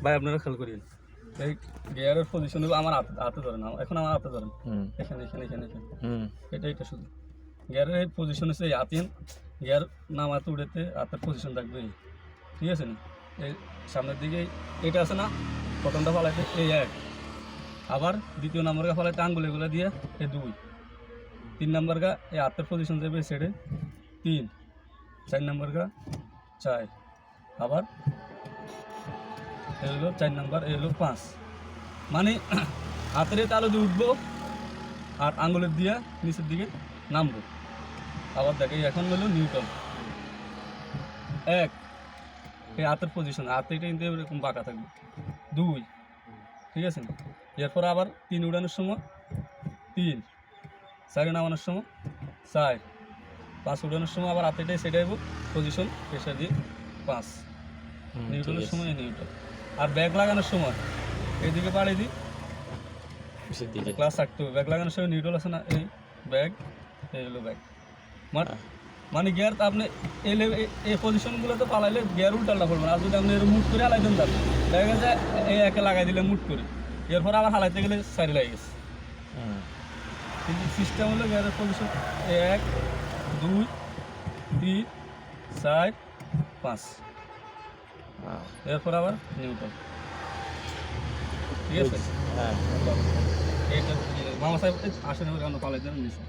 ভাই আপনারা খেয়াল করেন এই গিয়ারের পজিশন হলো আমার হাতে ধরেন, এখন আমার হাতে ধরেন, এখানে এখানে এখানে এখানে এটা শুধু গিয়ারের এই পজিশন হচ্ছে এই হাতেন গিয়ার নামাতে উড়েতে হাতের পজিশন থাকবে এই, ঠিক আছে না? এই সামনের দিকে এটা আছে না, প্রথমটা ফালাইতে এই এক, আবার দ্বিতীয় নাম্বার গা ফালাইতে আঙ্গুলিগুলো দিয়ে এই দুই, 3 নাম্বার গা এই হাতের পজিশন যাবে এই সাইডে 3, 4 নাম্বার গা 4, আবার এই হলো 4 নাম্বার, এই হলো 5। মানে হাতের তালু দিয়ে উঠবো আর আঙ্গুলের দিয়ে নিচের দিকে নামবো। আবার দেখে এখন হলো নিউটন 1, এই হাতের পজিশন, হাতে এটা কিন্তু এরকম বাঁকা থাকবে 2, ঠিক আছে না? এরপর আবার 3 উড়ানোর সময় 3, 4 নামানোর সময় 4, 5 উড়ানোর সময় আবার হাতেটাই সেটাইব পজিশন প্রেশার দিয়ে 5 নিউটনের সময় নিউটন। আর ব্যাগ লাগানোর সময় এইদিকে বাড়িয়ে দিই ক্লাস থাকতে হবে। ব্যাগ লাগানোর সময় নিউটন আছে না, এই ব্যাগ, এই হলো ব্যাগ। মানে গিয়ার আপনি এই পজিশনগুলো তো পালাইলে গিয়ার উল্টালটা পড়বে না। আর যদি আপনি মুট করে হালাই দেন তাহলে দেখা গেছে এই একে লাগাই দিলে মুট করে, এরপর আবার হালাইতে গেলে সাইডে লাগে গেছে। কিন্তু সিস্টেম হলো গিয়ারের পজিশন 1, 2, 3, 4, 5, এরপর আবার নিউটন, ঠিক আছে? এইটা মামা সাহেব আসেন, পালাই দেন নিচে।